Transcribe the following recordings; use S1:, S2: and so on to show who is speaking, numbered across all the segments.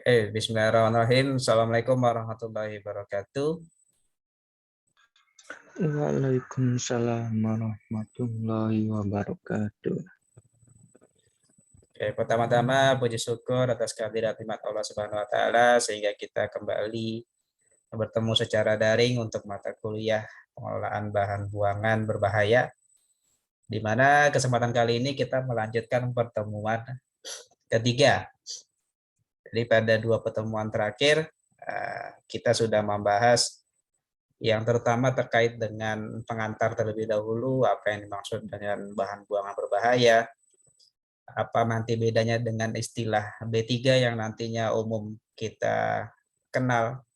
S1: Bismillahirrahmanirrahim. Assalamualaikum warahmatullahi wabarakatuh.
S2: Waalaikumsalam warahmatullahi wabarakatuh.
S1: Pertama-tama puji syukur atas kehadirat nikmat Allah Subhanahu wa taala sehingga kita kembali bertemu secara daring untuk mata kuliah pengelolaan bahan buangan berbahaya, di mana kesempatan kali ini kita melanjutkan pertemuan ketiga. Jadi pada dua pertemuan terakhir kita sudah membahas yang terutama terkait dengan pengantar terlebih dahulu, apa yang dimaksud dengan bahan buangan berbahaya, apa nanti bedanya dengan istilah B3 yang nantinya umum kita kenal.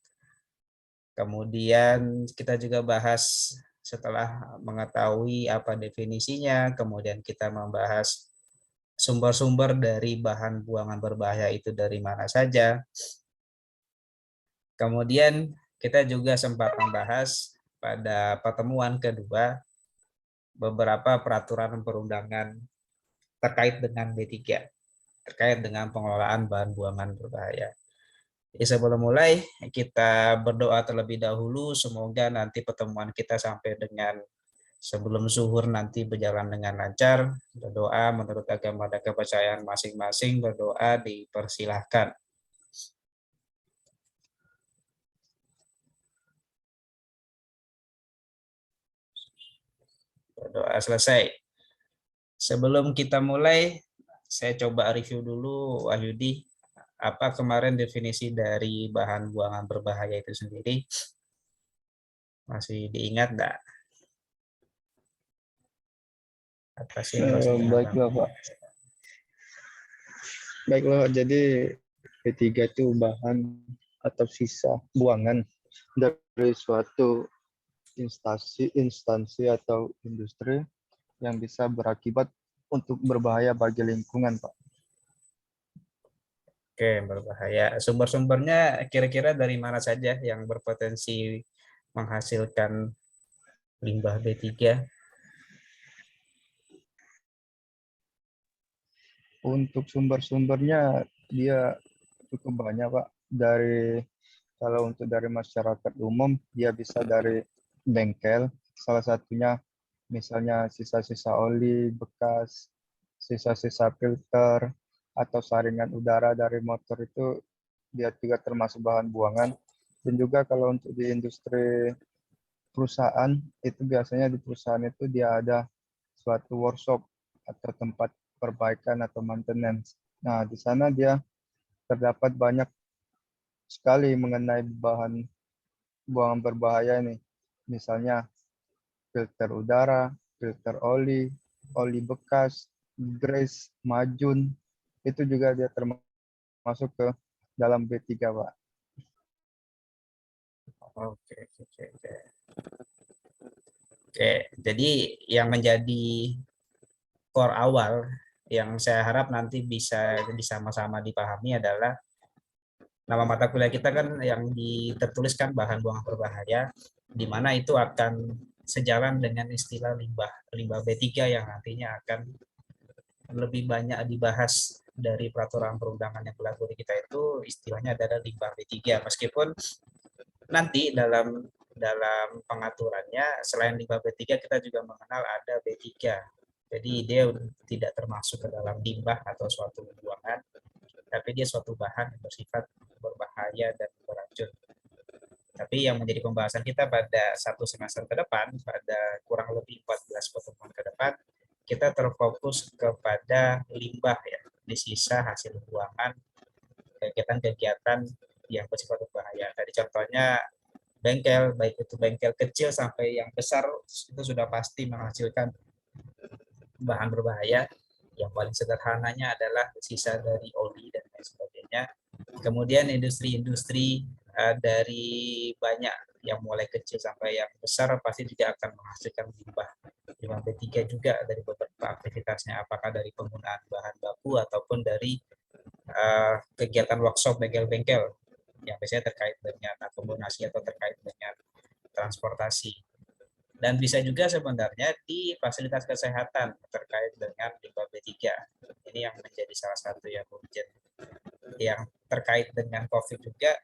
S1: Kemudian kita juga bahas setelah mengetahui apa definisinya, kemudian kita membahas sumber-sumber dari bahan buangan berbahaya itu dari mana saja. Kemudian kita juga sempat membahas pada pertemuan kedua beberapa peraturan perundangan terkait dengan B3, terkait dengan pengelolaan bahan buangan berbahaya. Jadi sebelum mulai, kita berdoa terlebih dahulu, semoga nanti pertemuan kita sampai dengan sebelum zuhur nanti berjalan dengan lancar. Berdoa menurut agama dan kepercayaan masing-masing, berdoa dipersilahkan. Berdoa selesai. Sebelum kita mulai, saya coba review dulu, Wahyudi, apa kemarin definisi dari bahan buangan berbahaya itu sendiri? Masih diingat enggak? Apa sih
S2: Baiklah Pak. Baiklah, jadi P3 itu bahan atau sisa buangan dari suatu instansi atau industri yang bisa berakibat untuk berbahaya bagi lingkungan, Pak.
S1: Oke, berbahaya. Sumber-sumbernya kira-kira dari mana saja yang berpotensi menghasilkan limbah B3?
S2: Untuk sumber-sumbernya dia cukup banyak, Pak. Kalau untuk dari masyarakat umum, dia bisa dari bengkel, salah satunya misalnya sisa-sisa oli bekas, sisa-sisa filter, atau saringan udara dari motor itu dia juga termasuk bahan buangan. Dan juga kalau untuk di industri perusahaan, itu biasanya di perusahaan itu dia ada suatu workshop atau tempat perbaikan atau maintenance. Nah, di sana dia terdapat banyak sekali mengenai bahan buangan berbahaya ini. Misalnya filter udara, filter oli, oli bekas, grease, majun, itu juga dia termasuk ke dalam B3, Pak.
S1: Oke, oke, oke. Oke, jadi yang menjadi core awal yang saya harap nanti bisa sama-sama dipahami adalah nama mata kuliah kita kan yang tertuliskan bahan buangan berbahaya, di mana itu akan sejalan dengan istilah limbah B3 yang nantinya akan lebih banyak dibahas dari peraturan perundangan yang berlaku di kita itu istilahnya adalah limbah B3, meskipun nanti dalam pengaturannya selain limbah B3 kita juga mengenal ada B3. Jadi dia tidak termasuk ke dalam limbah atau suatu buangan, tapi dia suatu bahan yang bersifat berbahaya dan beracun. Tapi yang menjadi pembahasan kita pada satu semester ke depan, pada kurang lebih 14 pertemuan ke depan, kita terfokus kepada limbah ya, di sisa hasil buangan kegiatan-kegiatan yang bersifat berbahaya. Tadi contohnya bengkel, baik itu bengkel kecil sampai yang besar, itu sudah pasti menghasilkan bahan berbahaya. Yang paling sederhananya adalah sisa dari oli dan lain sebagainya. Kemudian industri-industri dari banyak yang mulai kecil sampai yang besar pasti juga akan menghasilkan limbah B3 juga dari beberapa aktivitasnya, apakah dari penggunaan bahan baku ataupun dari kegiatan workshop bengkel-bengkel yang biasanya terkait dengan akomodasi atau terkait dengan transportasi. Dan bisa juga sebenarnya di fasilitas kesehatan terkait dengan limbah B3. Ini yang menjadi salah satu yang urgent. yang terkait dengan COVID juga,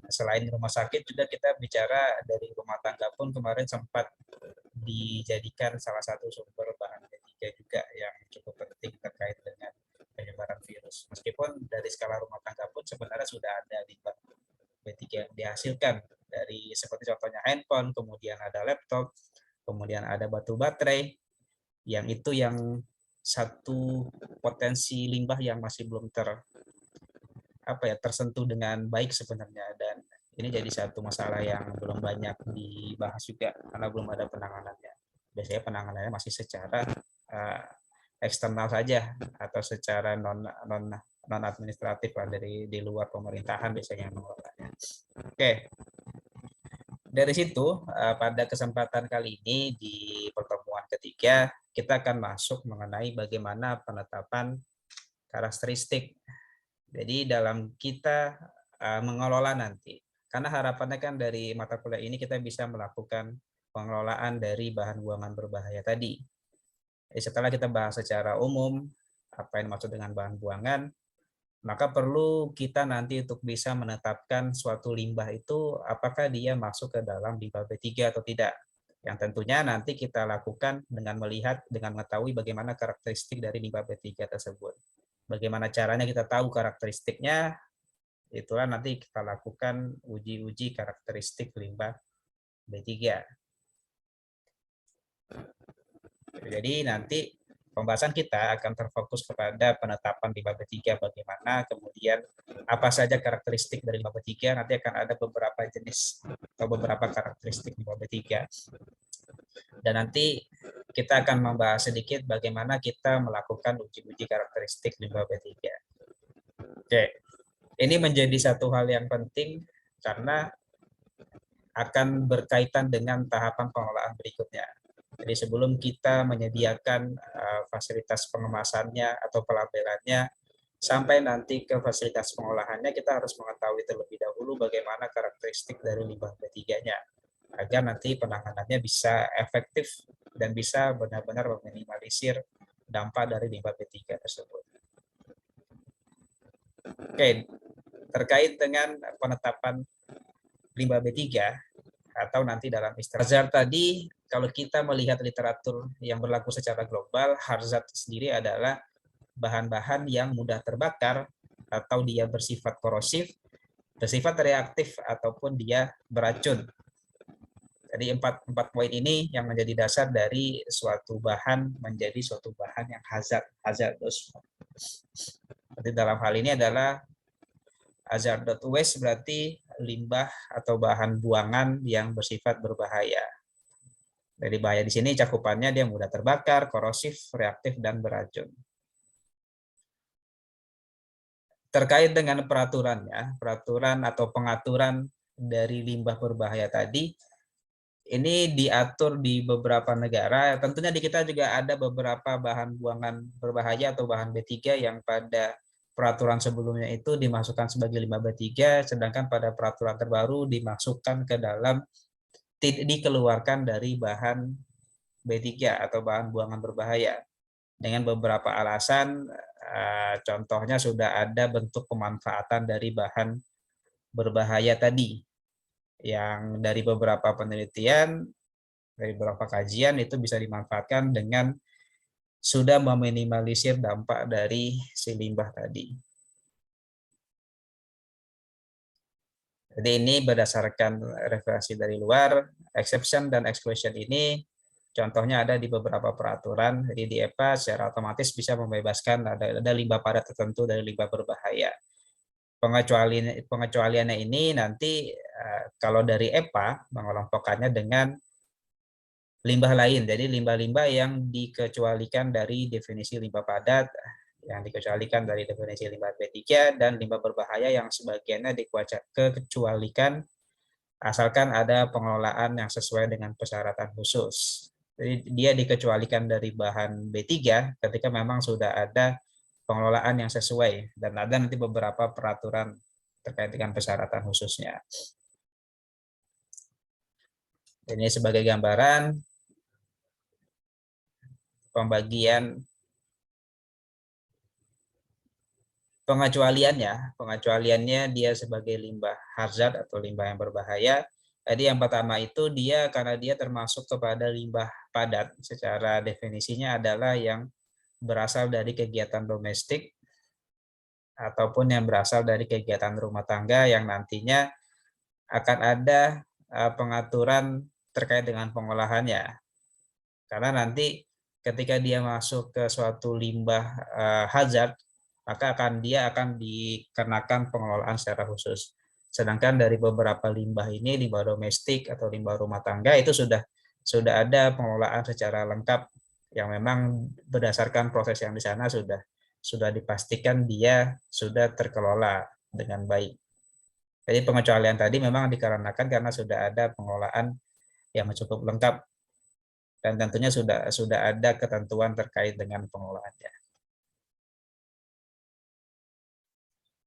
S1: selain rumah sakit juga kita bicara dari rumah tangga pun kemarin sempat dijadikan salah satu sumber bahan B3 juga yang cukup penting terkait dengan penyebaran virus. Meskipun dari skala rumah tangga pun sebenarnya sudah ada limbah B3 yang dihasilkan dari seperti contohnya handphone, kemudian ada laptop, kemudian ada batu baterai, yang itu yang satu potensi limbah yang masih belum tersentuh dengan baik sebenarnya, dan ini jadi satu masalah yang belum banyak dibahas juga karena belum ada penanganannya. Biasanya penanganannya masih secara eksternal saja atau secara non administratif lah, dari di luar pemerintahan biasanya yang mengelolanya. Oke. Dari situ pada kesempatan kali ini di pertemuan ketiga kita akan masuk mengenai bagaimana penetapan karakteristik. Jadi dalam kita mengelola nanti, karena harapannya kan dari mata kuliah ini kita bisa melakukan pengelolaan dari bahan buangan berbahaya tadi. Jadi setelah kita bahas secara umum apa yang dimaksud dengan bahan buangan, maka perlu kita nanti untuk bisa menetapkan suatu limbah itu apakah dia masuk ke dalam limbah B3 atau tidak. Yang tentunya nanti kita lakukan dengan melihat, dengan mengetahui bagaimana karakteristik dari limbah B3 tersebut. Bagaimana caranya kita tahu karakteristiknya, itulah nanti kita lakukan uji-uji karakteristik limbah B3. Jadi nanti pembahasan kita akan terfokus kepada penetapan limbah B3, bagaimana kemudian apa saja karakteristik dari limbah B3, nanti akan ada beberapa jenis atau beberapa karakteristik limbah B3. Dan nanti kita akan membahas sedikit bagaimana kita melakukan uji-uji karakteristik limbah B3. Oke, ini menjadi satu hal yang penting karena akan berkaitan dengan tahapan pengelolaan berikutnya. Jadi sebelum kita menyediakan fasilitas pengemasannya atau pelabelannya, sampai nanti ke fasilitas pengolahannya, kita harus mengetahui terlebih dahulu bagaimana karakteristik dari limbah B3-nya, agar nanti penanganannya bisa efektif dan bisa benar-benar meminimalisir dampak dari limbah B3 tersebut. Oke, terkait dengan penetapan limbah B3, atau nanti dalam istilah hazard tadi, kalau kita melihat literatur yang berlaku secara global, hazard sendiri adalah bahan-bahan yang mudah terbakar atau dia bersifat korosif, bersifat reaktif, ataupun dia beracun. Jadi empat poin ini yang menjadi dasar dari suatu bahan menjadi suatu bahan yang hazardous. Jadi dalam hal ini adalah hazardous waste berarti limbah atau bahan buangan yang bersifat berbahaya. Dari bahaya di sini cakupannya dia mudah terbakar, korosif, reaktif, dan beracun. Terkait dengan peraturannya, peraturan atau pengaturan dari limbah berbahaya tadi, ini diatur di beberapa negara. Tentunya di kita juga ada beberapa bahan buangan berbahaya atau bahan B3 yang pada peraturan sebelumnya itu dimasukkan sebagai limbah B3, sedangkan pada peraturan terbaru dimasukkan ke dalam, dikeluarkan dari bahan B3 atau bahan buangan berbahaya. Dengan beberapa alasan, contohnya sudah ada bentuk pemanfaatan dari bahan berbahaya tadi, yang dari beberapa penelitian, dari beberapa kajian itu bisa dimanfaatkan dengan sudah meminimalisir dampak dari si limbah tadi. Jadi ini berdasarkan referensi dari luar, exception dan exclusion ini contohnya ada di beberapa peraturan. Jadi di EPA secara otomatis bisa membebaskan ada limbah padat tertentu dari limbah berbahaya. Pengecualiannya ini nanti kalau dari EPA mengelompokkannya dengan limbah lain. Jadi limbah-limbah yang dikecualikan dari definisi limbah padat, yang dikecualikan dari definisi limbah B3, dan limbah berbahaya yang sebagiannya dikecualikan asalkan ada pengelolaan yang sesuai dengan persyaratan khusus. Jadi dia dikecualikan dari bahan B3 ketika memang sudah ada pengelolaan yang sesuai, dan ada nanti beberapa peraturan terkait dengan persyaratan khususnya. Ini sebagai gambaran pembagian pengecualiannya dia sebagai limbah hazard atau limbah yang berbahaya. Jadi yang pertama itu dia karena dia termasuk kepada limbah padat, secara definisinya adalah yang berasal dari kegiatan domestik ataupun yang berasal dari kegiatan rumah tangga yang nantinya akan ada pengaturan terkait dengan pengolahannya. Karena nanti ketika dia masuk ke suatu limbah hazard, maka dia akan dikenakan pengelolaan secara khusus. Sedangkan dari beberapa limbah ini, limbah domestik atau limbah rumah tangga itu sudah ada pengelolaan secara lengkap yang memang berdasarkan proses yang di sana sudah dipastikan dia sudah terkelola dengan baik. Jadi pengecualian tadi memang dikarenakan karena sudah ada pengelolaan yang cukup lengkap dan tentunya sudah ada ketentuan terkait dengan pengelolaannya.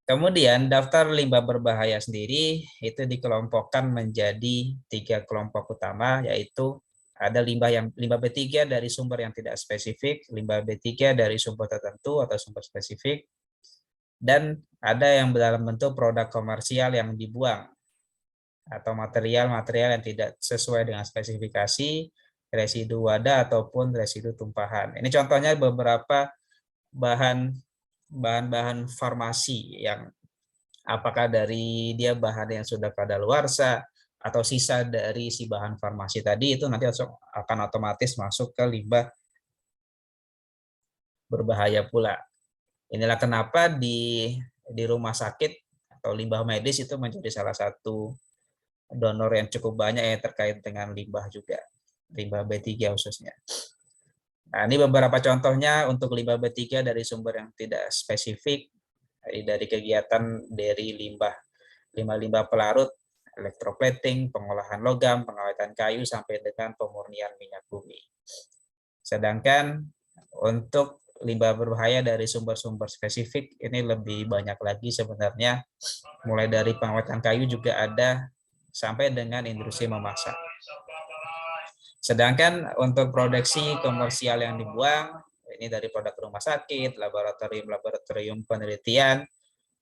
S1: Kemudian daftar limbah berbahaya sendiri itu dikelompokkan menjadi 3 kelompok utama, yaitu ada limbah B3 dari sumber yang tidak spesifik, limbah B3 dari sumber tertentu atau sumber spesifik, dan ada yang dalam bentuk produk komersial yang dibuang atau material-material yang tidak sesuai dengan spesifikasi, residu wadah ataupun residu tumpahan. Ini contohnya beberapa bahan-bahan farmasi yang apakah dari dia bahan yang sudah kadaluarsa atau sisa dari si bahan farmasi tadi itu nanti akan otomatis masuk ke limbah berbahaya pula. Inilah kenapa di rumah sakit atau limbah medis itu menjadi salah satu donor yang cukup banyak yang terkait dengan limbah juga, limbah B3 khususnya. Nah, ini beberapa contohnya untuk limbah B3 dari sumber yang tidak spesifik, dari kegiatan dari limbah pelarut, elektroplating, pengolahan logam, pengawetan kayu, sampai dengan pemurnian minyak bumi. Sedangkan untuk limbah berbahaya dari sumber-sumber spesifik ini lebih banyak lagi sebenarnya, mulai dari pengawetan kayu juga ada sampai dengan industri memasak. Sedangkan untuk produksi komersial yang dibuang, ini dari produk rumah sakit, laboratorium penelitian,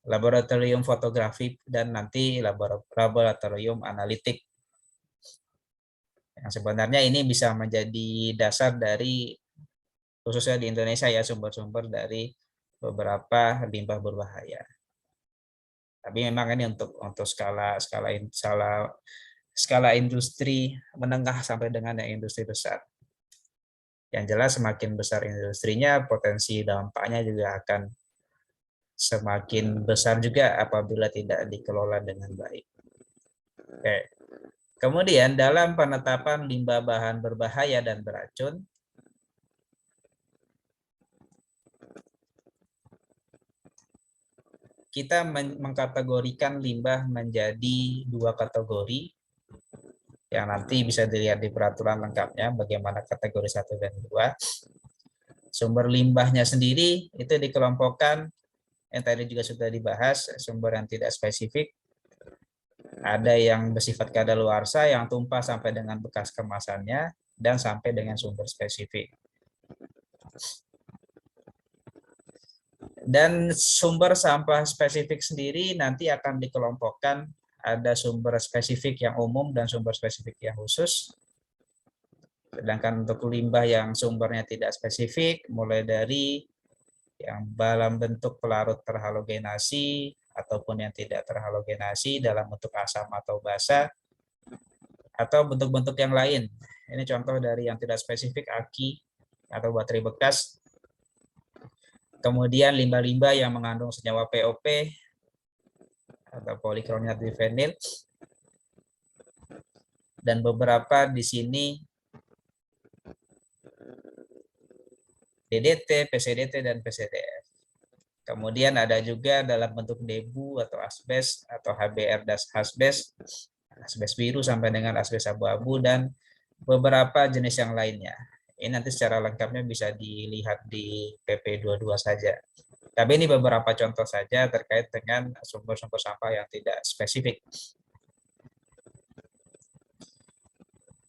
S1: laboratorium fotografi, dan nanti laboratorium analitik. Yang sebenarnya ini bisa menjadi dasar dari, khususnya di Indonesia ya, sumber-sumber dari beberapa limbah berbahaya. Tapi memang ini untuk skala industri menengah sampai dengan yang industri besar. Yang jelas semakin besar industrinya, potensi dampaknya juga akan semakin besar juga apabila tidak dikelola dengan baik. Oke. Kemudian dalam penetapan limbah bahan berbahaya dan beracun, kita mengkategorikan limbah menjadi 2 kategori yang nanti bisa dilihat di peraturan lengkapnya bagaimana kategori 1 dan 2. Sumber limbahnya sendiri itu dikelompokkan yang tadi juga sudah dibahas, sumber yang tidak spesifik, ada yang bersifat kadaluarsa yang tumpah sampai dengan bekas kemasannya, dan sampai dengan sumber spesifik. Dan sumber sampah spesifik sendiri nanti akan dikelompokkan, ada sumber spesifik yang umum dan sumber spesifik yang khusus. Sedangkan untuk limbah yang sumbernya tidak spesifik, mulai dari yang dalam bentuk pelarut terhalogenasi ataupun yang tidak terhalogenasi dalam bentuk asam atau basa, atau bentuk-bentuk yang lain. Ini contoh dari yang tidak spesifik, aki atau baterai bekas. Kemudian limbah-limbah yang mengandung senyawa POP atau poliklorinaat bifenil, dan beberapa di sini DDT, PCDT, dan PCDF. Kemudian ada juga dalam bentuk debu atau asbes atau HBr das asbes biru sampai dengan asbes abu-abu, dan beberapa jenis yang lainnya. Ini nanti secara lengkapnya bisa dilihat di PP 22 saja. Tapi ini beberapa contoh saja terkait dengan sumber-sumber sampah yang tidak spesifik.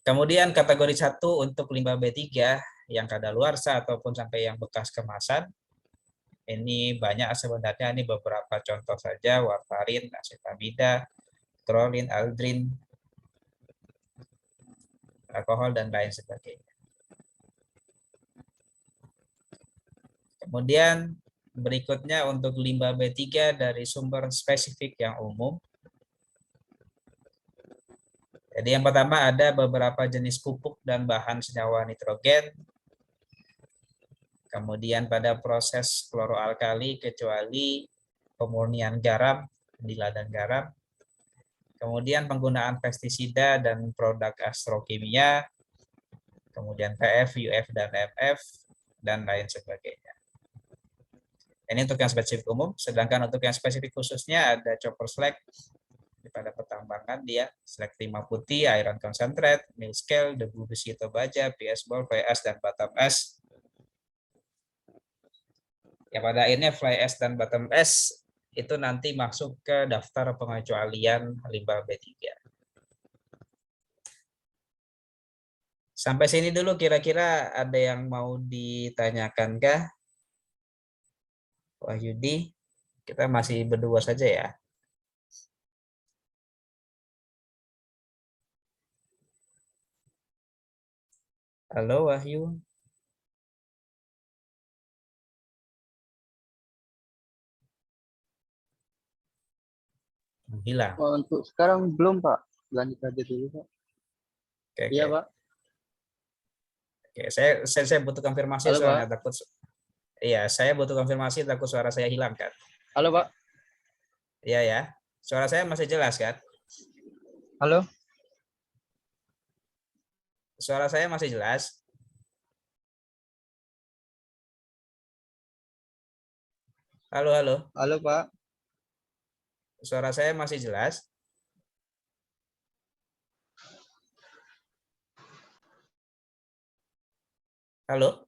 S1: Kemudian kategori 1 untuk limbah B3 yang kadaluarsa ataupun sampai yang bekas kemasan. Ini banyak sebenarnya, ini beberapa contoh saja: warfarin, asetamida, trolin, aldrin, alkohol, dan lain sebagainya. Kemudian berikutnya untuk limbah B3 dari sumber spesifik yang umum. Jadi yang pertama ada beberapa jenis pupuk dan bahan senyawa nitrogen. Kemudian pada proses kloroalkali kecuali pemurnian garam di ladang garam. Kemudian penggunaan pestisida dan produk astrokimia. Kemudian PF, UF, dan MF, dan lain sebagainya. Ini untuk yang spesifik umum, sedangkan untuk yang spesifik khususnya ada chopper slag pada pertambangan, dia slag timah putih, iron concentrate, mill scale, debu besi atau baja, PS ball, PS, dan bottom S. Ya pada akhirnya fly ash dan bottom ash itu nanti masuk ke daftar pengecualian limbah B3. Sampai sini dulu kira-kira ada yang mau ditanyakan kah? Wahyudi, kita masih berdua saja ya. Halo Wahyu. Hilang.
S2: Oh, untuk sekarang belum Pak, lanjut aja dulu Pak.
S1: Oke,
S2: Iya
S1: oke.
S2: Pak.
S1: Oke, saya butuh konfirmasi
S2: Halo
S1: soalnya
S2: Pak.
S1: takut. Iya, saya butuh konfirmasi takut suara saya hilang kan.
S2: Halo Pak.
S1: Iya ya. Suara saya masih jelas kan?
S2: Halo.
S1: Suara saya masih jelas. Halo, halo.
S2: Halo Pak.
S1: Suara saya masih jelas. Halo.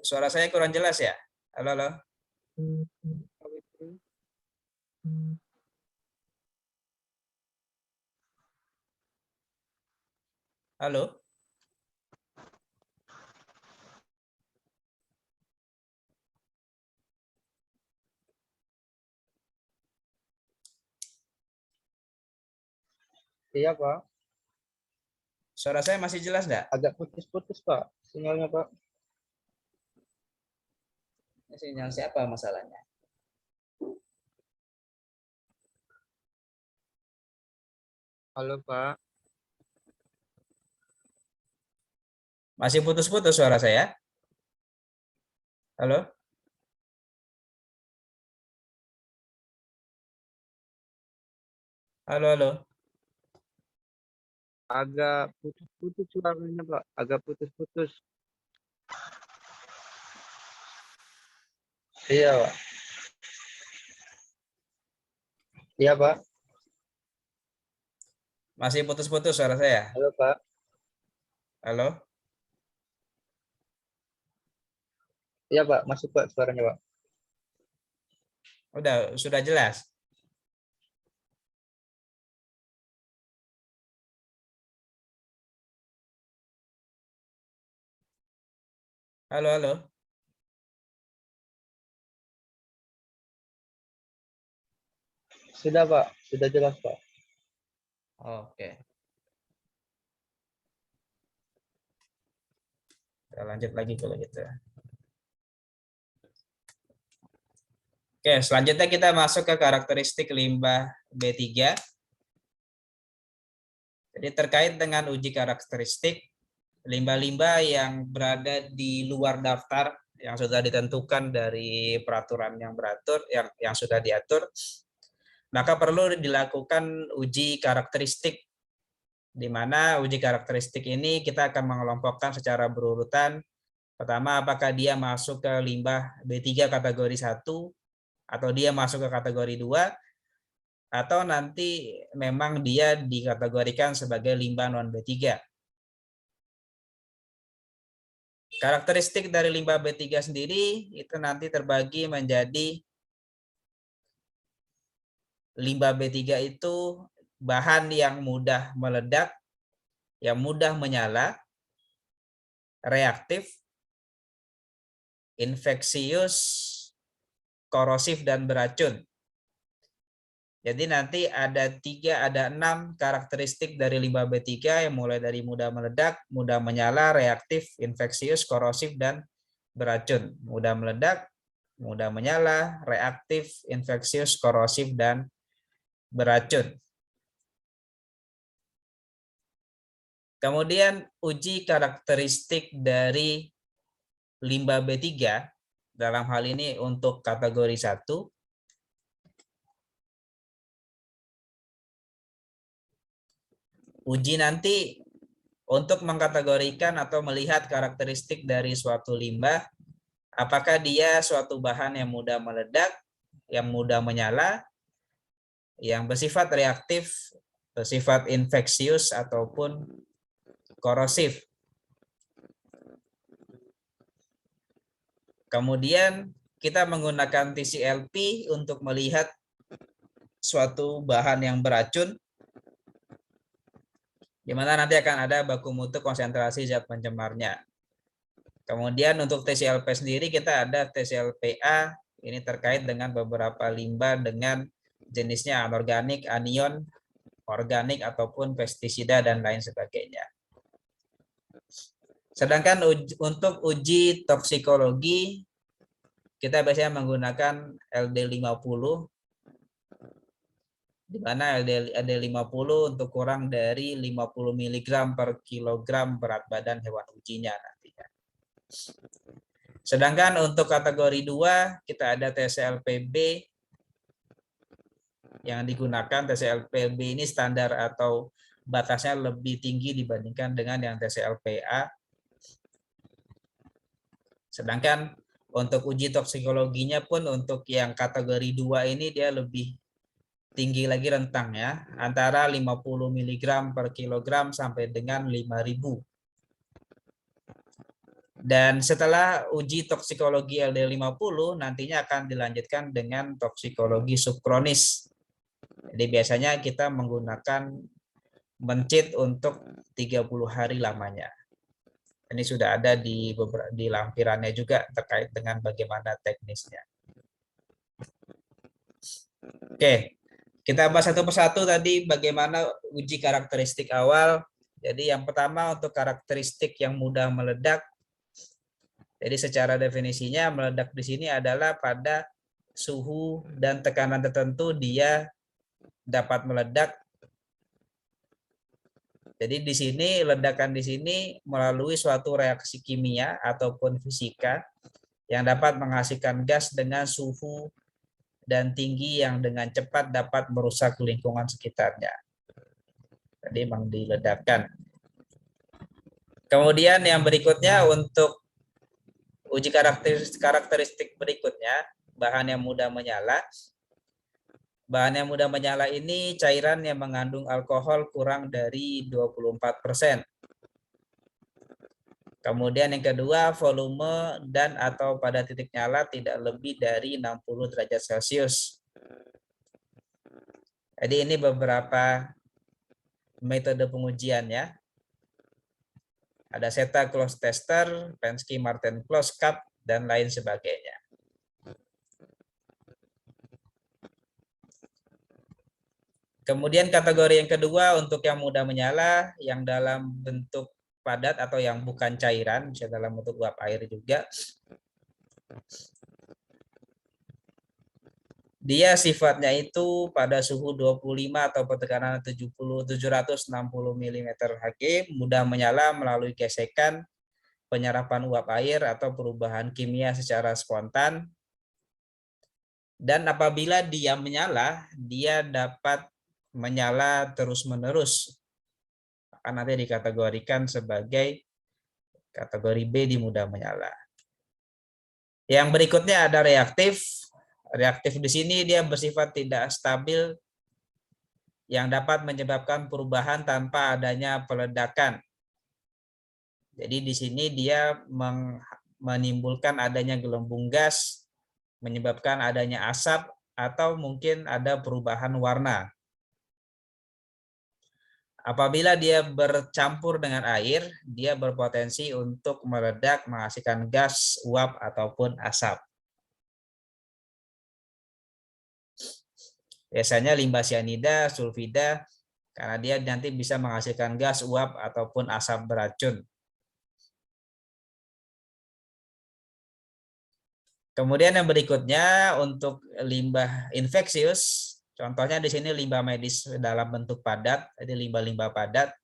S1: Suara saya kurang jelas ya? Halo, halo. Halo.
S2: Iya Pak.
S1: Suara saya masih jelas nggak?
S2: Agak putus-putus Pak sinyalnya Pak.
S1: Ini sinyal siapa masalahnya?
S2: Halo Pak.
S1: Masih putus-putus suara saya? Halo? Halo, halo.
S2: Agak putus-putus suaranya Pak. Agak putus-putus. Iya Pak. Iya Pak.
S1: Masih putus-putus suara saya?
S2: Halo Pak.
S1: Halo?
S2: Iya Pak, masuk Pak suaranya Pak.
S1: Sudah jelas? Halo, halo.
S2: Sudah Pak, sudah jelas Pak.
S1: Oke. Kita lanjut lagi kalau gitu. Oke, selanjutnya kita masuk ke karakteristik limbah B3. Jadi terkait dengan uji karakteristik, limbah-limbah yang berada di luar daftar yang sudah ditentukan dari peraturan yang beratur yang sudah diatur, maka perlu dilakukan uji karakteristik, di mana uji karakteristik ini kita akan mengelompokkan secara berurutan. Pertama, apakah dia masuk ke limbah B3 kategori 1 atau dia masuk ke kategori 2, atau nanti memang dia dikategorikan sebagai limbah non B3. Karakteristik dari limbah B3 sendiri itu nanti terbagi menjadi limbah B3 itu bahan yang mudah meledak, yang mudah menyala, reaktif, infeksius, korosif, dan beracun. Jadi nanti ada 6 karakteristik dari limbah B3 yang mulai dari mudah meledak, mudah menyala, reaktif, infeksius, korosif, dan beracun. Mudah meledak, mudah menyala, reaktif, infeksius, korosif, dan beracun. Kemudian uji karakteristik dari limbah B3 dalam hal ini untuk kategori 1. Uji nanti untuk mengkategorikan atau melihat karakteristik dari suatu limbah, apakah dia suatu bahan yang mudah meledak, yang mudah menyala, yang bersifat reaktif, bersifat infeksius, ataupun korosif. Kemudian kita menggunakan TCLP untuk melihat suatu bahan yang beracun, di mana nanti akan ada baku mutu konsentrasi zat pencemarnya. Kemudian untuk TCLP sendiri kita ada TCLPA, ini terkait dengan beberapa limbah dengan jenisnya anorganik, anion, organik, ataupun pestisida, dan lain sebagainya. Sedangkan untuk uji toksikologi, kita biasanya menggunakan LD50, di mana LD50 untuk kurang dari 50 mg per kilogram berat badan hewan ujinya nantinya. Sedangkan untuk kategori 2 kita ada TCLPB yang digunakan. TCLPB ini standar atau batasnya lebih tinggi dibandingkan dengan yang TCLPA. Sedangkan untuk uji toksikologinya pun untuk yang kategori 2 ini dia lebih tinggi lagi rentangnya, antara 50 mg per kilogram sampai dengan 5.000. Dan setelah uji toksikologi LD50 nantinya akan dilanjutkan dengan toksikologi subkronis. Jadi biasanya kita menggunakan mencit untuk 30 hari lamanya. Ini sudah ada di lampirannya juga terkait dengan bagaimana teknisnya. Oke. Kita bahas satu persatu tadi bagaimana uji karakteristik awal. Jadi yang pertama untuk karakteristik yang mudah meledak. Jadi secara definisinya meledak di sini adalah pada suhu dan tekanan tertentu dia dapat meledak. Jadi di sini ledakan di sini melalui suatu reaksi kimia ataupun fisika yang dapat menghasilkan gas dengan suhu dan tinggi yang dengan cepat dapat merusak lingkungan sekitarnya. Jadi memang diledakkan. Kemudian yang berikutnya untuk uji karakteristik berikutnya, bahan yang mudah menyala. Bahan yang mudah menyala ini cairan yang mengandung alkohol kurang dari 24%. Kemudian yang kedua, volume dan atau pada titik nyala tidak lebih dari 60 derajat Celcius. Jadi ini beberapa metode pengujian ya. Ada SETA close tester, Penske Martin close cup, dan lain sebagainya. Kemudian kategori yang kedua untuk yang mudah menyala, yang dalam bentuk padat atau yang bukan cairan, bisa dalam bentuk uap air juga. Dia sifatnya itu pada suhu 25 atau tekanan 760 mm Hg, mudah menyala melalui gesekan, penyerapan uap air atau perubahan kimia secara spontan. Dan apabila dia menyala, dia dapat menyala terus-menerus. Akan nanti dikategorikan sebagai kategori B di mudah menyala. Yang berikutnya ada reaktif. Reaktif di sini dia bersifat tidak stabil yang dapat menyebabkan perubahan tanpa adanya peledakan. Jadi di sini dia menimbulkan adanya gelembung gas, menyebabkan adanya asap, atau mungkin ada perubahan warna. Apabila dia bercampur dengan air, dia berpotensi untuk meledak, menghasilkan gas, uap, ataupun asap. Biasanya limbah sianida, sulfida, karena dia nanti bisa menghasilkan gas, uap, ataupun asap beracun. Kemudian yang berikutnya untuk limbah infeksius, contohnya di sini limbah medis dalam bentuk padat, jadi limbah-limbah padat,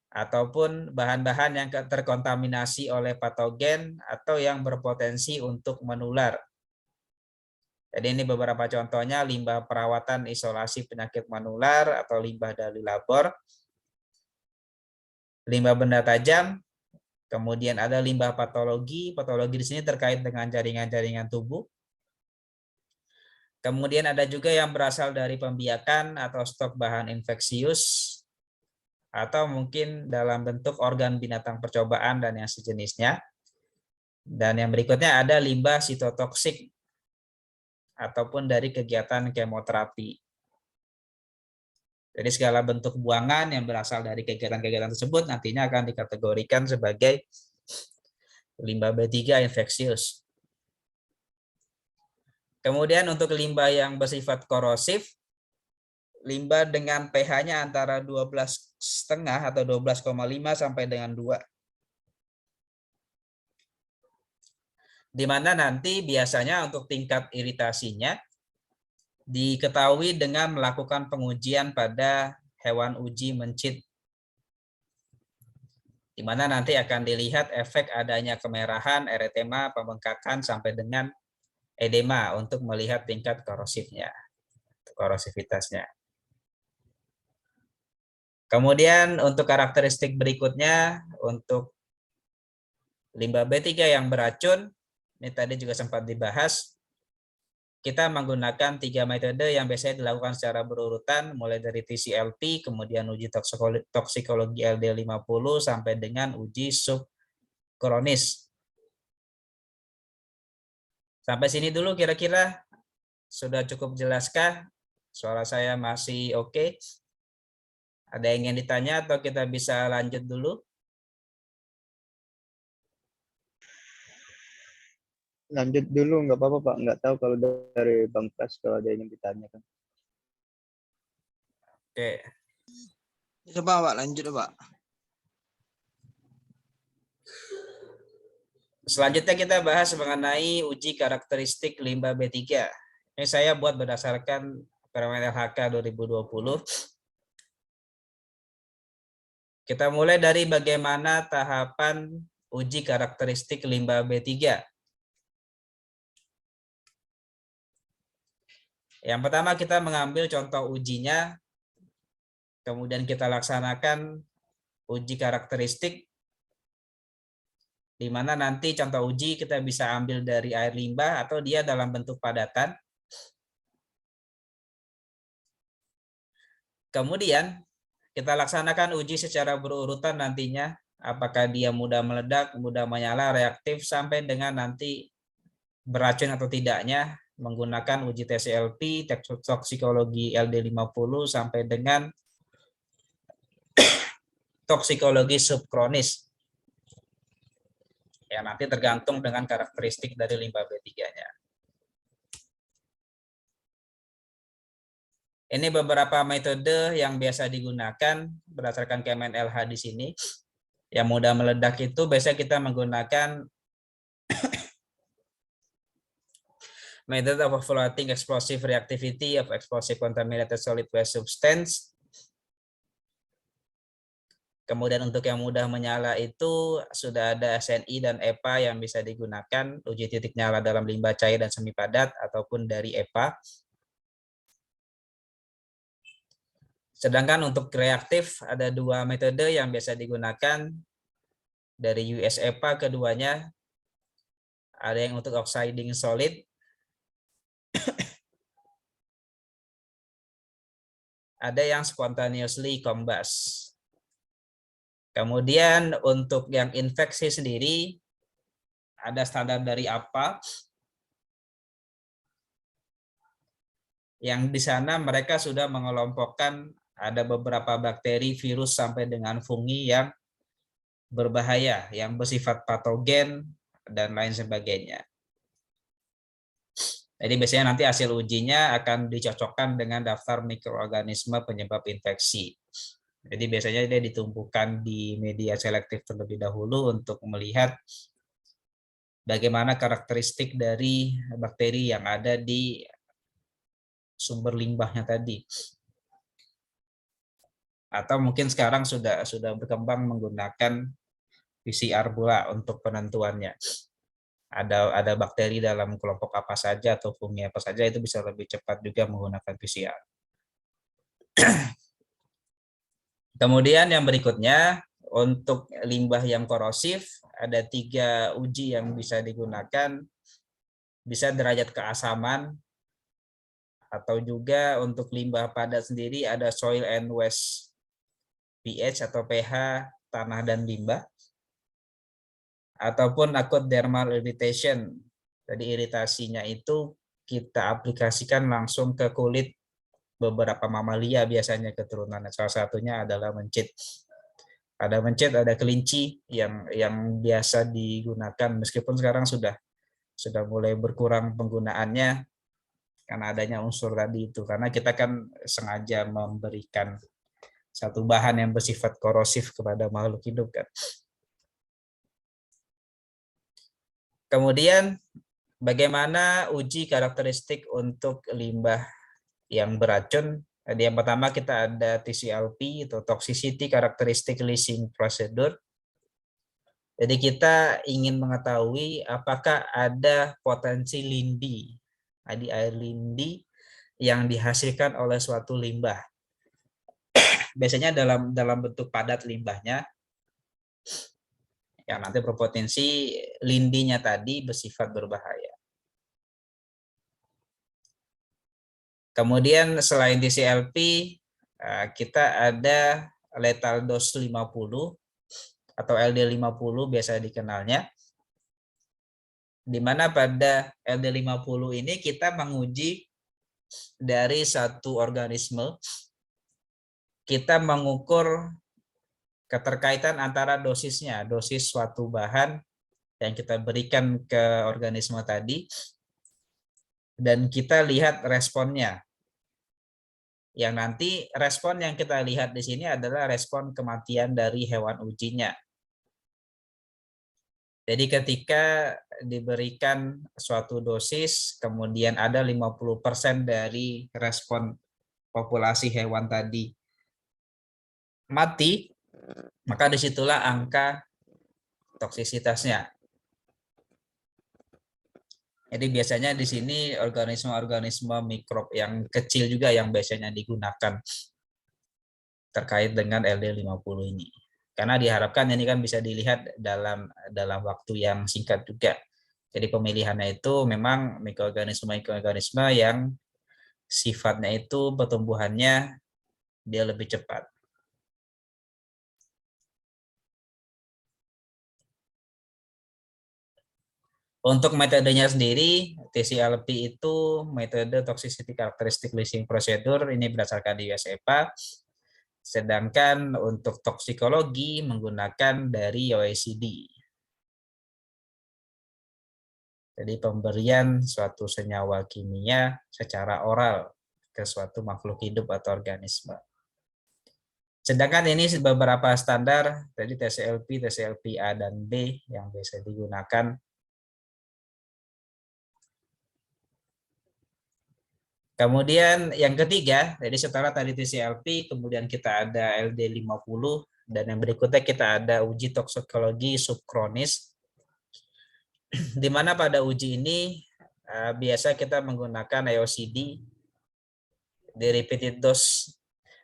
S1: ataupun bahan-bahan yang terkontaminasi oleh patogen atau yang berpotensi untuk menular. Jadi ini beberapa contohnya limbah perawatan isolasi penyakit menular atau limbah dari labor, limbah benda tajam, kemudian ada limbah patologi. Patologi di sini terkait dengan jaringan-jaringan tubuh. Kemudian ada juga yang berasal dari pembiakan atau stok bahan infeksius, atau mungkin dalam bentuk organ binatang percobaan dan yang sejenisnya. Dan yang berikutnya ada limbah sitotoksik ataupun dari kegiatan kemoterapi. Jadi segala bentuk buangan yang berasal dari kegiatan-kegiatan tersebut nantinya akan dikategorikan sebagai limbah B3 infeksius. Kemudian untuk limbah yang bersifat korosif, limbah dengan pH-nya antara 12,5 atau 12,5 sampai dengan 2. Di mana nanti biasanya untuk tingkat iritasinya diketahui dengan melakukan pengujian pada hewan uji mencit, di mana nanti akan dilihat efek adanya kemerahan, eritema, pembengkakan, sampai dengan edema untuk melihat tingkat korosifnya, korosivitasnya. Kemudian untuk karakteristik berikutnya, untuk limbah B3 yang beracun, ini tadi juga sempat dibahas, kita menggunakan 3 metode yang biasanya dilakukan secara berurutan, mulai dari TCLP, kemudian uji toksikologi LD50, sampai dengan uji subkronis. Sampai sini dulu kira-kira sudah cukup jelaskah? Suara saya masih oke? Ada yang ingin ditanya atau kita bisa lanjut dulu?
S2: Lanjut dulu, nggak apa-apa Pak. Nggak tahu kalau dari Bang Pras kalau ada yang ditanyakan.
S1: Oke.
S3: Coba Pak, lanjut Pak.
S1: Selanjutnya kita bahas mengenai uji karakteristik limbah B3. Ini saya buat berdasarkan Permen LHK 2020. Kita mulai dari bagaimana tahapan uji karakteristik limbah B3. Yang pertama kita mengambil contoh ujinya, kemudian kita laksanakan uji karakteristik, di mana nanti contoh uji kita bisa ambil dari air limbah atau dia dalam bentuk padatan. Kemudian kita laksanakan uji secara berurutan nantinya, apakah dia mudah meledak, mudah menyala, reaktif, sampai dengan nanti beracun atau tidaknya menggunakan uji TCLP, toksikologi LD50, sampai dengan toksikologi subkronis. Ya, nanti tergantung dengan karakteristik dari limbah B3-nya. Ini beberapa metode yang biasa digunakan berdasarkan Kemen LH di sini. Yang mudah meledak itu biasanya kita menggunakan method of evaluating explosive reactivity of explosive contaminated solid waste substance. Kemudian untuk yang mudah menyala itu sudah ada SNI dan EPA yang bisa digunakan, uji titik nyala dalam limbah cair dan semi padat ataupun dari EPA. Sedangkan untuk reaktif ada 2 metode yang biasa digunakan dari US EPA, keduanya ada yang untuk oxiding solid, ada yang spontaneously combust. Kemudian untuk yang infeksi sendiri ada standar dari apa? Yang di sana mereka sudah mengelompokkan ada beberapa bakteri, virus, sampai dengan fungi yang berbahaya, yang bersifat patogen, dan lain sebagainya. Jadi biasanya nanti hasil ujinya akan dicocokkan dengan daftar mikroorganisme penyebab infeksi. Jadi biasanya dia ditumbuhkan di media selektif terlebih dahulu untuk melihat bagaimana karakteristik dari bakteri yang ada di sumber limbahnya tadi. Atau mungkin sekarang sudah berkembang menggunakan PCR pula untuk penentuannya. Ada bakteri dalam kelompok apa saja atau fungi apa saja, itu bisa lebih cepat juga menggunakan PCR. Kemudian yang berikutnya, untuk limbah yang korosif, ada 3 uji yang bisa digunakan. Bisa derajat keasaman, atau juga untuk limbah padat sendiri ada soil and waste pH atau pH tanah dan limbah, ataupun acute dermal irritation. Jadi iritasinya itu kita aplikasikan langsung ke kulit beberapa mamalia, biasanya keturunannya. Salah satunya adalah mencit. Ada mencit, ada kelinci yang biasa digunakan, meskipun sekarang sudah mulai berkurang penggunaannya karena adanya unsur tadi itu. Karena kita kan sengaja memberikan satu bahan yang bersifat korosif kepada makhluk hidup kan. Kemudian bagaimana uji karakteristik untuk limbah yang beracun? Jadi yang pertama kita ada TCLP atau Toxicity Characteristic Listing Procedure. Jadi kita ingin mengetahui apakah ada potensi lindi, jadi air lindi yang dihasilkan oleh suatu limbah. Biasanya dalam bentuk padat limbahnya, yang nanti berpotensi lindinya tadi bersifat berbahaya. Kemudian selain TCLP, kita ada lethal dose 50 atau LD50 biasa dikenalnya. Di mana pada LD50 ini kita menguji dari satu organisme, kita mengukur keterkaitan antara dosisnya, dosis suatu bahan yang kita berikan ke organisme tadi, dan kita lihat responnya. Yang nanti respon yang kita lihat di sini adalah respon kematian dari hewan ujinya. Jadi ketika diberikan suatu dosis, kemudian ada 50% dari respon populasi hewan tadi mati, maka disitulah angka toksisitasnya. Jadi biasanya di sini organisme-organisme mikrob yang kecil juga yang biasanya digunakan terkait dengan LD50 ini. Karena diharapkan ini kan bisa dilihat dalam waktu yang singkat juga. Jadi pemilihannya itu memang mikroorganisme yang sifatnya itu pertumbuhannya dia lebih cepat. Untuk metodenya sendiri, TCLP itu metode Toxicity Characteristic Listing Procedure, ini berdasarkan di US EPA. Sedangkan untuk toksikologi menggunakan dari OECD. Jadi pemberian suatu senyawa kimia secara oral ke suatu makhluk hidup atau organisme. Sedangkan ini beberapa standar, jadi TCLP, TCLP-A dan B yang biasa digunakan. Kemudian yang ketiga, jadi setelah tadi TCLP, kemudian kita ada LD50, dan yang berikutnya kita ada uji toksikologi subkronis, di mana pada uji ini biasa kita menggunakan AOCD, the repeated dose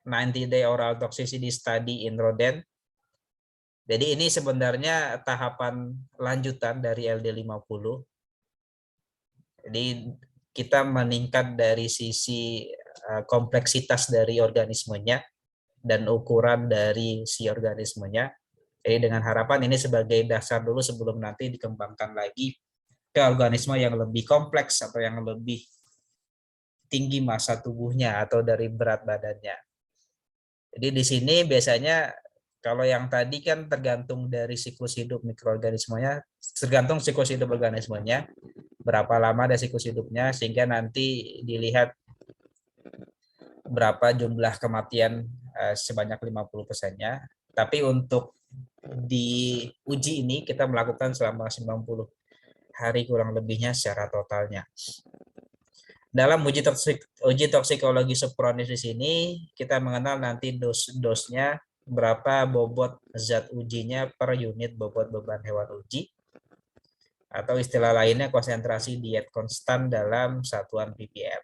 S1: 90-day oral toxicity study in rodent. Jadi ini sebenarnya tahapan lanjutan dari LD50. Jadi kita meningkat dari sisi kompleksitas dari organismenya dan ukuran dari si organismenya. Jadi dengan harapan ini sebagai dasar dulu sebelum nanti dikembangkan lagi ke organisme yang lebih kompleks atau yang lebih tinggi massa tubuhnya atau dari berat badannya. Jadi di sini biasanya kalau yang tadi kan tergantung dari siklus hidup mikroorganismenya, tergantung siklus hidup organismenya, berapa lama ada siklus hidupnya, sehingga nanti dilihat berapa jumlah kematian sebanyak 50%-nya. Tapi untuk di uji ini kita melakukan selama 90 hari kurang lebihnya secara totalnya. Dalam uji toksikologi subkronis di sini kita mengenal nanti dosnya, berapa bobot zat ujinya per unit bobot beban hewan uji, atau istilah lainnya konsentrasi diet konstan dalam satuan ppm.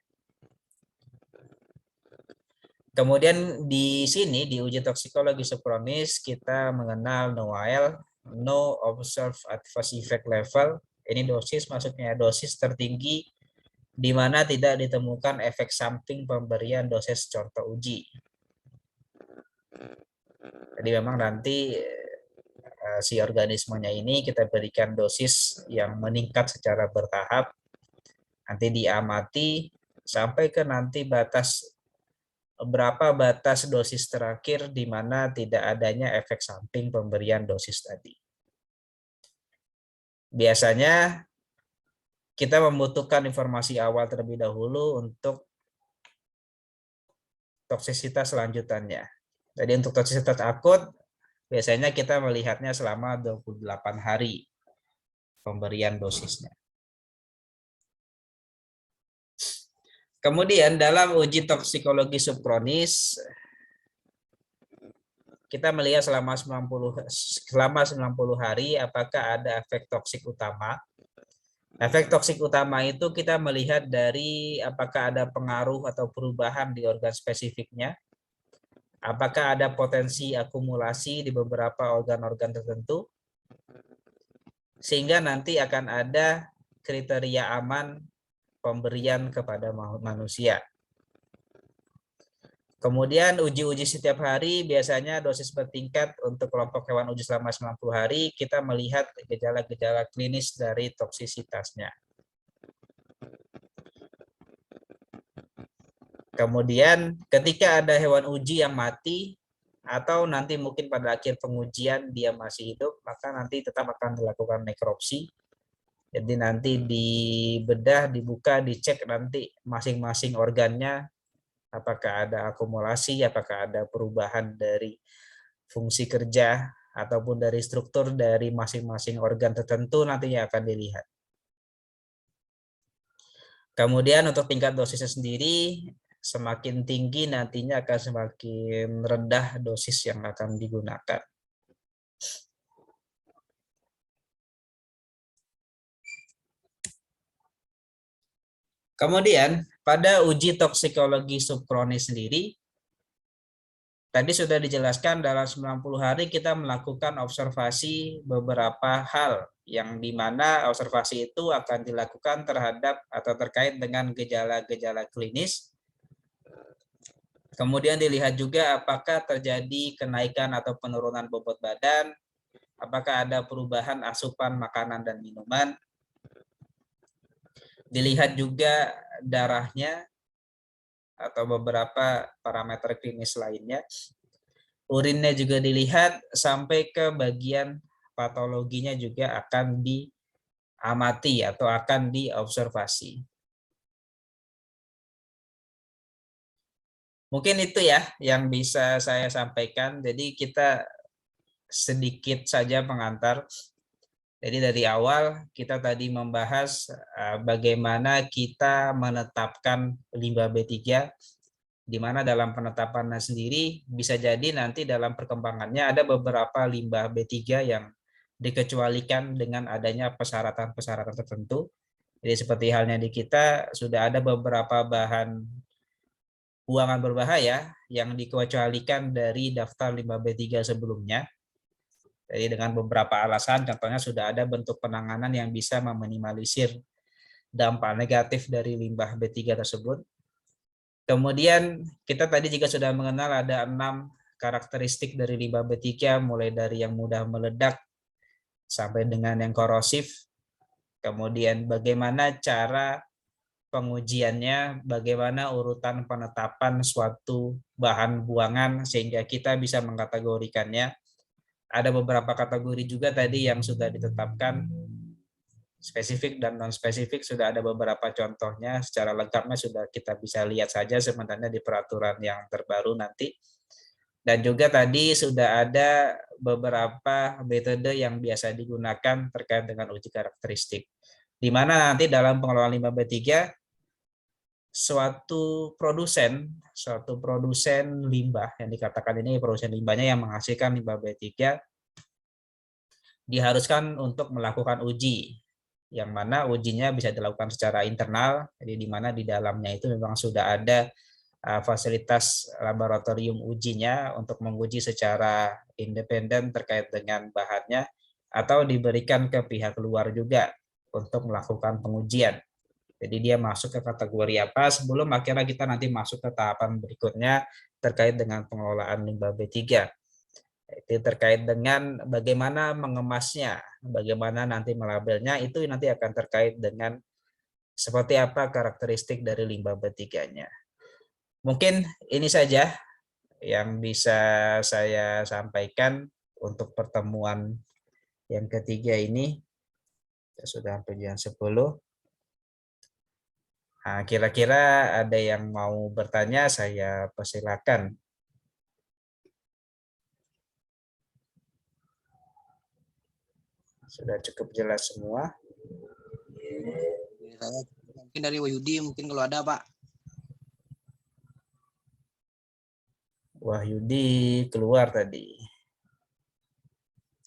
S1: Kemudian di sini di uji toksikologi subkronis kita mengenal NOAEL, no observed adverse effect level. Ini dosis, maksudnya dosis tertinggi di mana tidak ditemukan efek samping pemberian dosis contoh uji. Jadi memang nanti si organismenya ini kita berikan dosis yang meningkat secara bertahap, nanti diamati sampai ke nanti berapa batas dosis terakhir di mana tidak adanya efek samping pemberian dosis tadi. Biasanya kita membutuhkan informasi awal terlebih dahulu untuk toksisitas selanjutannya. Jadi untuk toksisitas akut, biasanya kita melihatnya selama 28 hari pemberian dosisnya. Kemudian dalam uji toksikologi subkronis, kita melihat selama 90 hari apakah ada efek toksik utama. Efek toksik utama itu kita melihat dari apakah ada pengaruh atau perubahan di organ spesifiknya, apakah ada potensi akumulasi di beberapa organ-organ tertentu, sehingga nanti akan ada kriteria aman pemberian kepada manusia. Kemudian uji-uji setiap hari biasanya dosis bertingkat untuk kelompok hewan uji selama 90 hari, kita melihat gejala-gejala klinis dari toksisitasnya. Kemudian ketika ada hewan uji yang mati, atau nanti mungkin pada akhir pengujian dia masih hidup, maka nanti tetap akan dilakukan nekropsi. Jadi nanti dibedah, dibuka, dicek nanti masing-masing organnya, apakah ada akumulasi, apakah ada perubahan dari fungsi kerja, ataupun dari struktur dari masing-masing organ tertentu nantinya akan dilihat. Kemudian untuk tingkat dosisnya sendiri, semakin tinggi nantinya akan semakin rendah dosis yang akan digunakan. Kemudian pada uji toksikologi subkronis sendiri, tadi sudah dijelaskan dalam 90 hari kita melakukan observasi beberapa hal yang dimana observasi itu akan dilakukan terhadap atau terkait dengan gejala-gejala klinis. Kemudian dilihat juga apakah terjadi kenaikan atau penurunan bobot badan, apakah ada perubahan asupan makanan dan minuman. Dilihat juga darahnya atau beberapa parameter klinis lainnya. Urinnya juga dilihat sampai ke bagian patologinya juga akan diamati atau akan diobservasi. Mungkin itu ya yang bisa saya sampaikan. Jadi kita sedikit saja pengantar. Jadi dari awal kita tadi membahas bagaimana kita menetapkan limbah B3, di mana dalam penetapannya sendiri bisa jadi nanti dalam perkembangannya ada beberapa limbah B3 yang dikecualikan dengan adanya persyaratan-persyaratan tertentu. Jadi seperti halnya di kita sudah ada beberapa bahan buangan berbahaya yang dikecualikan dari daftar limbah B3 sebelumnya. Jadi dengan beberapa alasan, contohnya sudah ada bentuk penanganan yang bisa meminimalisir dampak negatif dari limbah B3 tersebut. Kemudian kita tadi juga sudah mengenal ada 6 karakteristik dari limbah B3, mulai dari yang mudah meledak sampai dengan yang korosif. Kemudian bagaimana cara pengujiannya, bagaimana urutan penetapan suatu bahan buangan sehingga kita bisa mengkategorikannya. Ada beberapa kategori juga tadi yang sudah ditetapkan, spesifik dan non spesifik sudah ada beberapa contohnya, secara lengkapnya sudah kita bisa lihat saja sebenarnya di peraturan yang terbaru nanti. Dan juga tadi sudah ada beberapa metode yang biasa digunakan terkait dengan uji karakteristik. Di mana nanti dalam pengelolaan limbah B3 suatu produsen limbah yang dikatakan ini produsen limbahnya yang menghasilkan limbah B3 diharuskan untuk melakukan uji, yang mana ujinya bisa dilakukan secara internal, jadi di mana di dalamnya itu memang sudah ada fasilitas laboratorium ujinya untuk menguji secara independen terkait dengan bahannya, atau diberikan ke pihak luar juga untuk melakukan pengujian. Jadi dia masuk ke kategori apa sebelum akhirnya kita nanti masuk ke tahapan berikutnya terkait dengan pengelolaan limbah B3. Itu terkait dengan bagaimana mengemasnya, bagaimana nanti melabelnya, itu nanti akan terkait dengan seperti apa karakteristik dari limbah B3-nya. Mungkin ini saja yang bisa saya sampaikan untuk pertemuan yang ketiga ini. Sudah hampir jam 10. Nah, kira-kira ada yang mau bertanya, saya persilakan. Sudah cukup jelas semua.
S3: Saya mungkin dari Wahyudi mungkin kalau ada Pak.
S1: Wahyudi keluar tadi.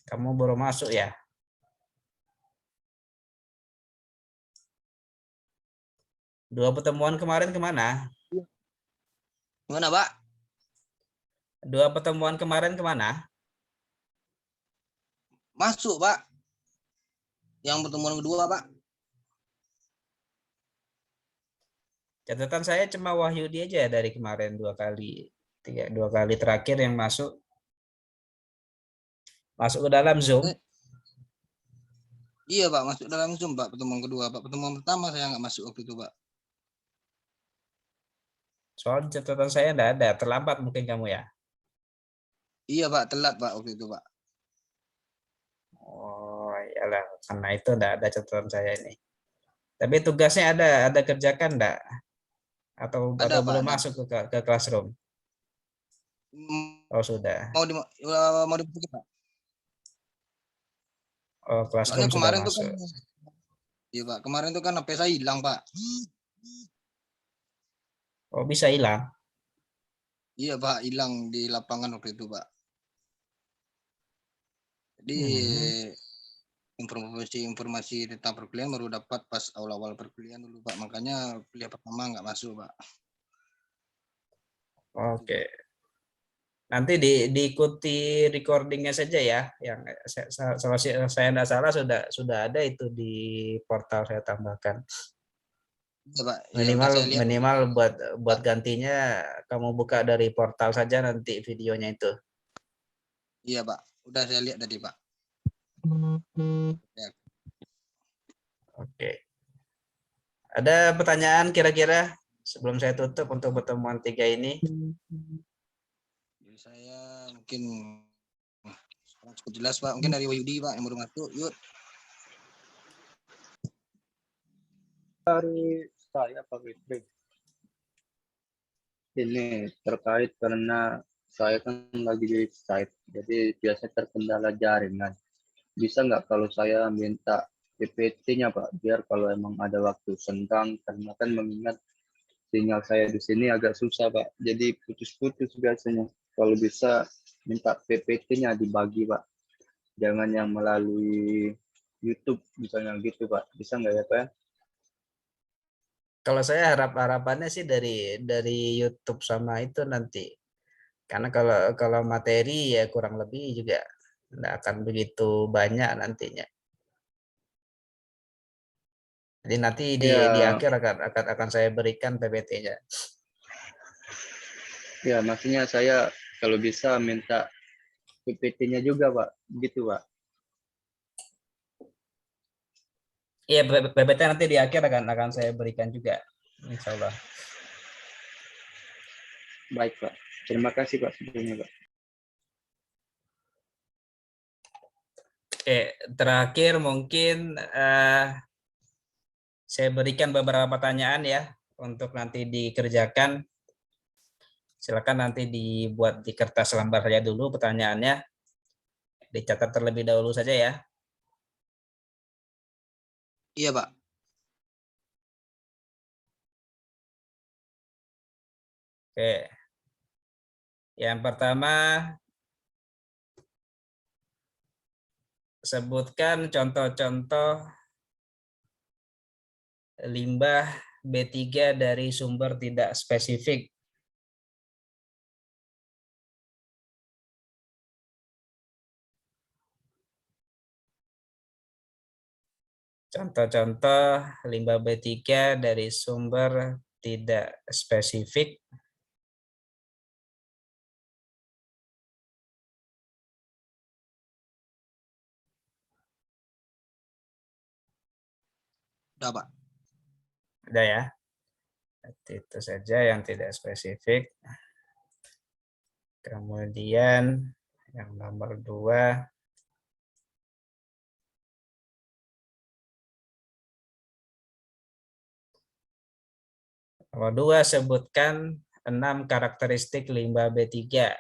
S1: Kamu baru masuk ya? Dua pertemuan kemarin kemana?
S3: Gimana Pak?
S1: Dua pertemuan kemarin kemana?
S3: Masuk Pak. Yang pertemuan kedua Pak.
S1: Catatan saya cuma Wahyudi aja dari kemarin 2 kali. 2 kali terakhir yang masuk ke dalam Zoom.
S3: Iya Pak, masuk dalam Zoom Pak, pertemuan kedua Pak. Pertemuan pertama saya nggak masuk waktu itu Pak.
S1: Soal catatan saya enggak ada, terlambat mungkin kamu ya.
S3: Iya Pak, telat Pak waktu itu Pak.
S1: Oh, iyalah, karena itu enggak ada catatan saya ini. Tapi tugasnya ada kerjakan enggak? Atau
S3: Ada Pak,
S1: belum
S3: ada.
S1: masuk ke classroom? Oh, sudah.
S3: Mau dimasukin Pak.
S1: Oh, classroom
S3: Soalnya
S1: sudah
S3: kemarin tuh kan,
S1: masuk.
S3: iya Pak, kemarin tuh kan HP saya hilang Pak.
S1: Oh, bisa hilang.
S3: Iya Pak, hilang di lapangan waktu itu Pak. Jadi informasi tentang perkuliahan baru dapat pas awal-awal perkuliahan dulu Pak. Makanya kuliah pertama nggak masuk Pak.
S1: Oke. Nanti diikuti recordingnya saja ya. Yang kalau saya tidak salah sudah ada itu di portal saya tambahkan.
S3: Iya Pak, ya udah saya lihat.
S1: Minimal buat gantinya kamu buka dari portal saja nanti videonya itu.
S3: Iya Pak, udah saya lihat tadi Pak. Ya.
S1: Oke. Ada pertanyaan kira-kira sebelum saya tutup untuk pertemuan 3 ini?
S3: Jadi saya mungkin cukup jelas Pak. Mungkin dari Wahyudi Pak yang baru masuk. Yuk.
S2: Dari saya Pak Fitri. Ini terkait karena saya kan lagi di site, jadi biasanya terkendala jaringan. Bisa nggak kalau saya minta PPT-nya Pak, biar kalau emang ada waktu senggang, karena kan mengingat sinyal saya di sini agak susah Pak, jadi putus-putus biasanya. Kalau bisa minta PPT-nya dibagi Pak, jangan yang melalui YouTube misalnya gitu Pak, bisa nggak ya Pak?
S1: Kalau saya harapannya sih dari YouTube sama itu nanti. Karena kalau materi ya kurang lebih juga tidak akan begitu banyak nantinya. Jadi nanti di
S2: Ya,
S1: akhir akan saya berikan PPT-nya.
S2: ya maksudnya saya kalau bisa minta PPT-nya juga Pak, gitu Pak.
S1: Iya, PPT nanti di akhir akan saya berikan juga. Insya Allah.
S2: Baik, Pak. Terima kasih, Pak, sebelumnya, Pak.
S1: Oke, terakhir mungkin saya berikan beberapa pertanyaan ya untuk nanti dikerjakan. Silakan nanti dibuat di kertas lembar saja dulu pertanyaannya. Dicatat terlebih dahulu saja ya.
S3: Iya, Pak.
S1: Oke. Yang pertama, sebutkan contoh-contoh limbah B3 dari sumber tidak spesifik. Contoh-contoh limbah B3 dari sumber tidak spesifik.
S3: Udah, Pak.
S1: Udah ya. Itu saja yang tidak spesifik. Kemudian yang nomor 2. Nomor 2, sebutkan 6 karakteristik limbah B3.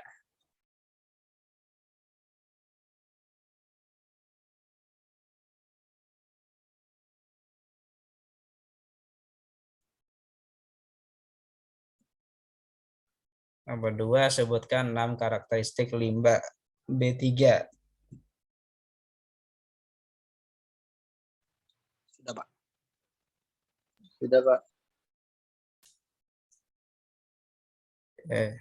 S1: Nomor 2, sebutkan 6 karakteristik limbah B3.
S3: Sudah, Pak.
S2: Sudah, Pak.
S1: Oke.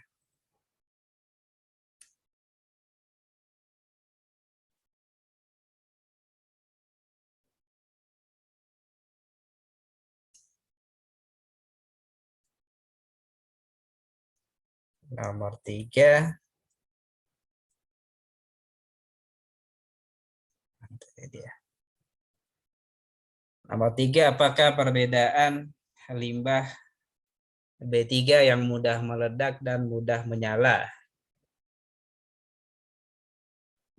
S1: Nomor 3. Nomor 3, apakah perbedaan limbah B3 yang mudah meledak dan mudah menyala?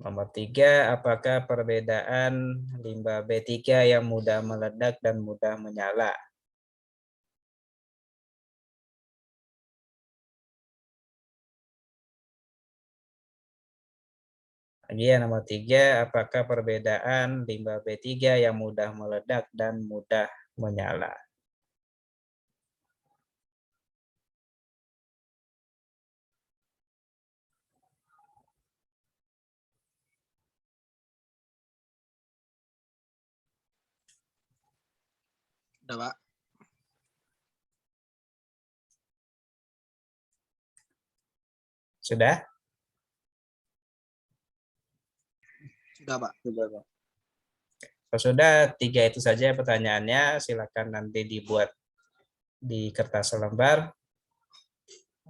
S1: Nomor 3, apakah perbedaan limbah B3 yang mudah meledak dan mudah menyala? Lagi yang nomor 3, apakah perbedaan limbah B3 yang mudah meledak dan mudah menyala?
S3: Udah, Pak.
S1: Sudah?
S3: Sudah, Pak.
S2: Sudah, Pak.
S1: Kalau sudah, 3 itu saja pertanyaannya. Silakan nanti dibuat di kertas lembar.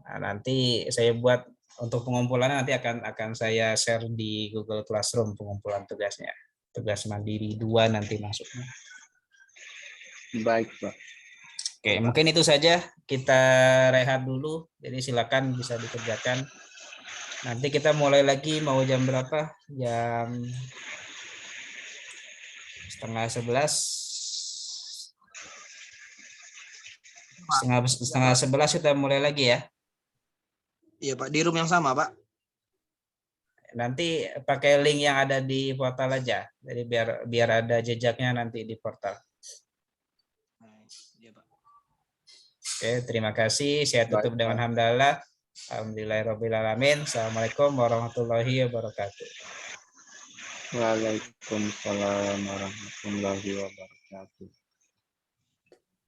S1: Nah, nanti saya buat untuk pengumpulannya, nanti akan saya share di Google Classroom pengumpulan tugasnya. Tugas mandiri 2 nanti masuknya.
S2: Baik, Pak.
S1: Oke, mungkin itu saja. Kita rehat dulu. Jadi silakan bisa dikerjakan. Nanti kita mulai lagi mau jam berapa? Jam 10:30. Setengah 11 kita mulai lagi ya.
S3: Iya, Pak. Di room yang sama, Pak.
S1: Nanti pakai link yang ada di portal aja. Jadi biar ada jejaknya nanti di portal.
S3: Iya, Pak.
S1: Oke, terima kasih. Saya tutup
S2: Baik,
S1: dengan
S2: Pak.
S1: hamdalah. Alhamdulillahirrahmanirrahim. Assalamualaikum warahmatullahi wabarakatuh.
S2: Waalaikumsalam warahmatullahi wabarakatuh.